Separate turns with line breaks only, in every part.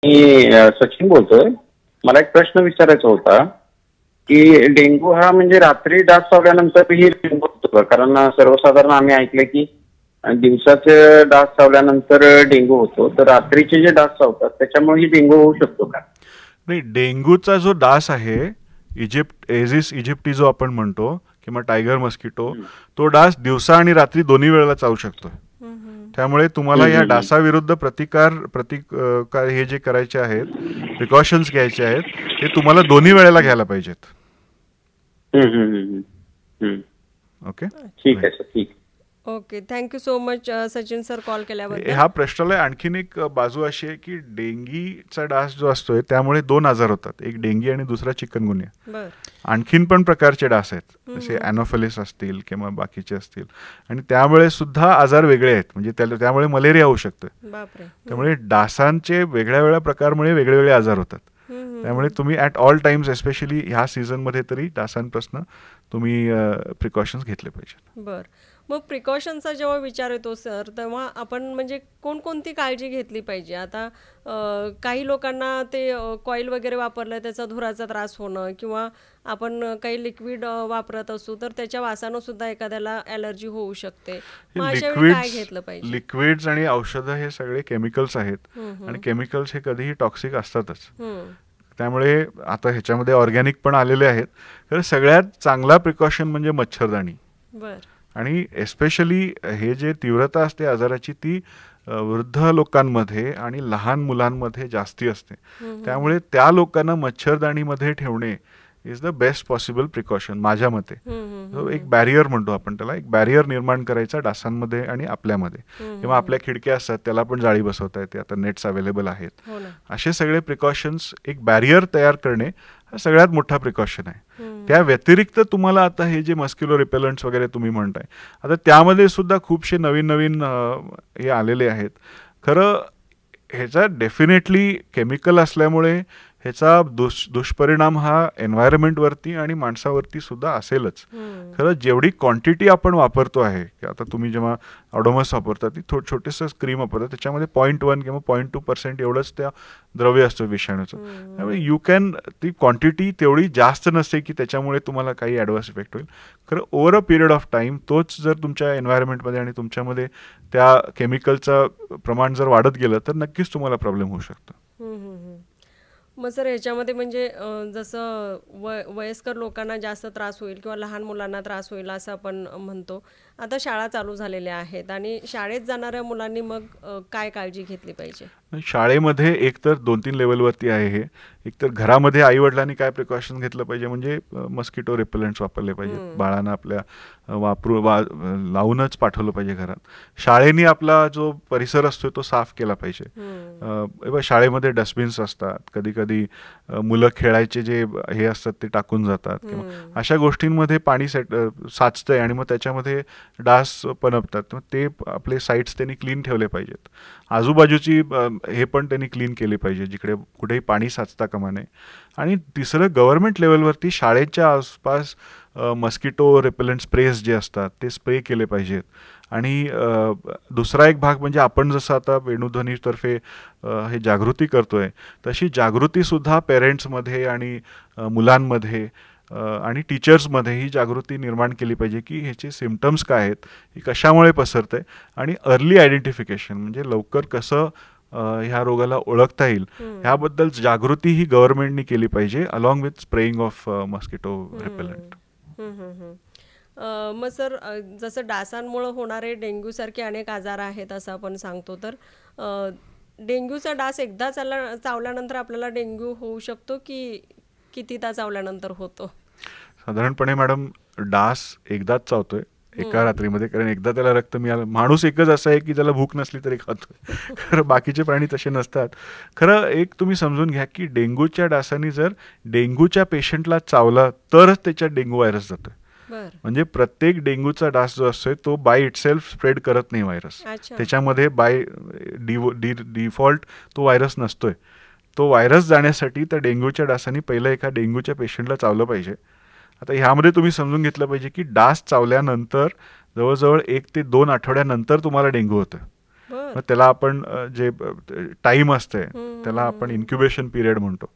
मी सचिन बोलतोय. मला एक प्रश्न विचारायचा होता की डेंग्यू हा म्हणजे रात्री डास चावल्यानंतरही डेंग्यू होतो का? कारण सर्वसाधारण आम्ही ऐकलं की दिवसाचे डास चावल्यानंतर डेंग्यू होतो, तर रात्रीचे जे डास चावतात त्याच्यामुळे डेंग्यू होऊ शकतो का?
नाही, डेंग्यूचा जो डास आहे, एझिस इजिप्टी जो आपण म्हणतो किंवा टायगर मस्किटो,
हम्म,
तो डास दिवसा आणि रात्री दोन्ही वेळेला चावू शकतो. त्यामुळे तुम्हाला
हम्म,
या
हम्म,
डासाविरुद्ध प्रतिकार हे जे करायचे आहेत, प्रिकॉशन्स घ्यायचे आहेत, ते तुम्हाला दोन्ही वेळेला
हम्म,
घ्यायला पाहिजेत.
हम्म, हम्म, हम्म, हम्म.
ओके.
ठीक आहे सर, ठीक.
Okay, thank you so much Sachin sir call केल्याबद्दल.
ह्या प्रश्नाला आणखीन एक बाजू अशी आहे की डेंगीचा डास जो असतोय त्यामुळे दोन आजार होतात, एक डेंगी आणि दुसरा चिकनगुनिया.
बर.
आणखीन पण प्रकारचे डास आहेत, जसे ॲनोफिलिस असतील किंवा बाकीचे असतील, आणि त्यामुळे सुद्धा आजार वेगळे आहेत. म्हणजे त्यामुळे मलेरिया होऊ शकतं.
बापरे.
त्यामुळे डासांचे वेगळ्या वेगळ्या प्रकारमुळे वेगवेगळे आजार होतात. त्यामुळे तुम्ही ॲट ऑल टाइम्स, एस्पेशली ह्या सीझनमध्ये तरी डासांपासून तुम्ही प्रिकॉशन्स घेतले पाहिजेत.
बर. मग प्रिकॉशनचा जेव्हा विचार येतो सर, तेव्हा आपण म्हणजे कोणकोणती काळजी घेतली पाहिजे? आता काही लोकांना ते कॉईल वगैरे वापरलं त्याचा धुराचा त्रास होणं, किंवा आपण काही लिक्विड वापरत असू तर त्याच्या वासानं सुद्धा एखाद्याला ॲलर्जी होऊ शकते. मग अशा वेळी काय घेतलं पाहिजे?
लिक्विड्स आणि औषधं हे सगळे केमिकल्स आहेत, आणि केमिकल्स हे कधीही टॉक्सिक असतातच. त्यामुळे आता ह्याच्यामध्ये ऑर्गॅनिक पण आलेले आहेत. तर सगळ्यात चांगला प्रिकॉशन म्हणजे मच्छरदाणी.
बर.
आणि एस्पेशली हे जे तीव्रता असते आजाराची ती वृद्ध लोकांमध्ये आणि लहान मुलांमध्ये जास्ती असते. त्यामुळे त्या लोकांना मच्छरदाणीमध्ये ठेवणे is the best possible precaution माझ्या मते. एक बॅरियर म्हणतो आपण त्याला, एक बॅरियर निर्माण करायचा डासांमध्ये आणि आपल्यामध्ये. किंवा आपल्या खिडक्या असतात त्याला पण जाळी बसवता येते, आता नेट्स अवेलेबल आहेत. असे सगळे प्रिकॉशन्स, एक बॅरियर तयार करणे हा सगळ्यात मोठा प्रिकॉशन आहे. त्या व्यतिरिक्त तुम्हाला आता हे जे मस्क्युलो रिपेलंट्स वगैरे तुम्ही म्हणताय, आता त्यामध्ये सुद्धा खूपशे नवीन नवीन हे आलेले आहेत. खरं ह्याचा डेफिनेटली केमिकल असल्यामुळे ह्याचा दुष्परिणाम हा एन्व्हायरमेंटवरती आणि माणसावरती सुद्धा असेलच. खरं जेवढी क्वांटिटी आपण वापरतो आहे, की आता तुम्ही जेव्हा ऑडोमस वापरता ती छोटेसं क्रीम वापरता, त्याच्यामध्ये 0.1 किंवा 0.2% एवढंच त्या द्रव्य असतं विषाणूचं. त्यामुळे यू कॅन, ती क्वांटिटी तेवढी जास्त नसते की त्याच्यामुळे तुम्हाला काही ॲडव्हर्स इफेक्ट होईल. खरं over a period of time तोच जर तुमच्या एन्व्हायरमेंटमध्ये आणि तुमच्यामध्ये त्या केमिकलचं प्रमाण जर वाढत गेलं तर नक्कीच तुम्हाला प्रॉब्लेम होऊ शकतो.
मग सर ह्याच्यामध्ये म्हणजे जसं वयस्कर लोकांना जास्त त्रास होईल किंवा लहान मुलांना त्रास होईल असं आपण म्हणतो. आता शाळा चालू झालेल्या आहेत आणि शाळेत जाणाऱ्या मुलांनी मग काय काळजी घेतली पाहिजे?
शाळेमध्ये एकतर 2-3 लेवलवरती आहे हे. एकतर घरामध्ये आईवडिलांनी काय प्रिकॉशन घेतलं पाहिजे म्हणजे मस्किटो रिपेलंट्स वापरले पाहिजेत. बाळांना आपल्या लावूनच पाठवलं पाहिजे घरात. शाळेने आपला जो परिसर असतो तो साफ केला पाहिजे. शाळेमध्ये डस्टबिन्स असतात, कधी कधी मुलं खेळायचे जे हे असतात ते टाकून जातात, किंवा अशा गोष्टींमध्ये पाणी साचतंय आणि मग त्याच्यामध्ये डास पनपतात. ते आपले साईट्स त्यांनी क्लीन ठेवले पाहिजेत. आजूबाजूची हे पण त्यांनी क्लीन केले पाहिजे, जिकडे कुठेही पाणी साचता कामा नये. आणि तिसरं, गव्हर्नमेंट लेवलवरती शाळेच्या आसपास मस्किटो रिपेलंट स्प्रेज जे असतात ते स्प्रे केले पाहिजेत. आणि दुसरा एक भाग म्हणजे आपण जसं आता वेणुध्वनीतर्फे हे जागृती करतोय, तशी जागृतीसुद्धा पेरेंट्समध्ये आणि मुलांमध्ये आणि टीचर्समध्ये ही जागृती निर्माण केली पाहिजे की ह्याचे सिम्पटम्स काय आहेत, ही कशामुळे पसरते, आणि अर्ली आयडेंटिफिकेशन म्हणजे लवकर कसं ह्या रोगाला ओळखता येईल ह्याबद्दल जागृती ही गव्हर्नमेंटनी केली पाहिजे, along with spraying of mosquito repellent.
मग सर, जसं डासांमुळे होणारे डेंग्यूसारखे अनेक आजार आहेत असं आपण सांगतो, तर डेंग्यूचा डास एकदा चावल्यानंतर आपल्याला डेंग्यू होऊ शकतो की कितीदा चावल्यानंतर होतो?
साधारणपणे मॅडम डास एकदाच चावतोय एका रात्रीमध्ये, कारण एकदा त्याला रक्त मिळालं. माणूस एकच असा आहे की ज्याला भूक नसली तरी खातोय. खरं बाकीचे प्राणी तसे नसतात. खरं एक तुम्ही समजून घ्या की डेंग्यूच्या डासांनी जर डेंग्यूच्या पेशंटला चावला तरच त्याच्यात डेंग्यू व्हायरस जातोय. म्हणजे प्रत्येक डेंग्यूचा डास जो असतोय तो बाय इटसेल्फ स्प्रेड करत नाही व्हायरस. त्याच्यामध्ये बाय डिफॉल्ट तो व्हायरस नसतोय. तो व्हायरस जाण्यासाठी त्या डेंग्यूच्या डासांनी पहिलं एका डेंग्यूच्या पेशंटला चावलं पाहिजे. आता ह्यामध्ये तुम्ही समजून घेतलं पाहिजे की डास चावल्यानंतर जवळजवळ 1 ते 2 आठवड्यानंतर तुम्हाला डेंग्यू होतं.
बर
मग त्याला आपण जे टाइम असते त्याला आपण इन्क्युबेशन पिरियड म्हणतो.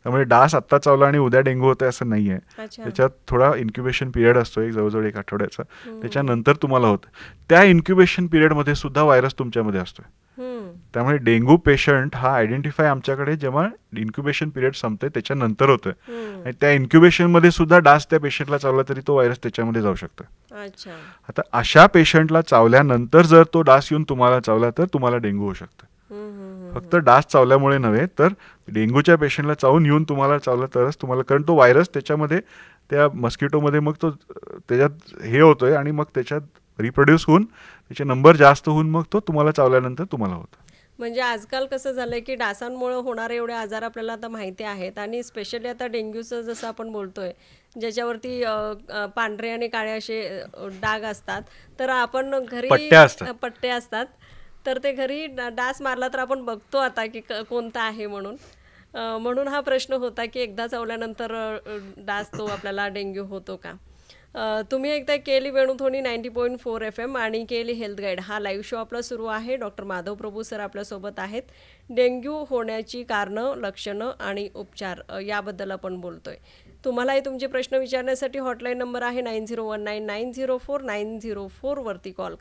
त्यामुळे डास आत्ता चावला आणि उद्या डेंग्यू होतं असं नाही आहे.
अच्छा
त्याच्यात थोडा इन्क्युबेशन पिरियड असतो, एक जवळजवळ 1 आठवड्याचा. त्याच्यानंतर तुम्हाला होतं. त्या इन्क्युबेशन पिरियडमध्ये सुद्धा व्हायरस तुमच्यामध्ये असतोय.
हम्म.
त्यामुळे डेंग्यू पेशंट हा आयडेंटिफाय आमच्याकडे जेव्हा इन्क्युबेशन पिरियड संपते त्याच्यानंतर होतोय. आणि त्या इन्क्युबेशनमध्ये सुद्धा डास त्या पेशंटला चावला तरी तो व्हायरस त्याच्यामध्ये जाऊ शकतो.
अच्छा
आता अशा पेशंटला चावल्यानंतर जर तो डास येऊन तुम्हाला चावला तर तुम्हाला डेंग्यू होऊ शकतं. फक्त डास चावल्यामुळे नव्हे तर डेंग्यूच्या पेशंटला चावून येऊन तुम्हाला चावलं तरच तुम्हाला, कारण तो व्हायरस त्याच्यामध्ये त्या मस्किटोमध्ये मग तो त्याच्यात हे होतोय आणि मग त्याच्यात रिप्रोड्यूस होऊन त्याचे नंबर जास्त होऊन मग तो तुम्हाला चावल्यानंतर तुम्हाला होतं.
म्हणजे आजकाल कसं झालंय की डासांमुळे होणारे एवढे आजार आपल्याला आता माहिती आहेत आणि स्पेशली आता डेंग्यूचं जसं आपण बोलतोय ज्याच्यावरती पांढरे आणि काळे असे डाग असतात, तर आपण घरी पट्टे असतात, तर ते घरी डास मारला तर आपण बघतो आता की कोणता आहे म्हणून. म्हणून हा प्रश्न होता की एकदा चावल्यानंतर डास तो आपल्याला डेंग्यू होतो का. तुम्ही एकदा केली वेणुध्वनी 90.4 FM आणि केली हेल्थ गाईड हा लाईव्ह शो आपला सुरू आहे. डॉक्टर माधव प्रभू सर आपल्यासोबत आहेत. डेंग्यू होण्याची कारणं, लक्षणं आणि उपचार याबद्दल आपण बोलतोय. तुम्हालाही तुमचे प्रश्न विचारण्यासाठी हॉटलाईन नंबर आहे 9019904904 वरती कॉल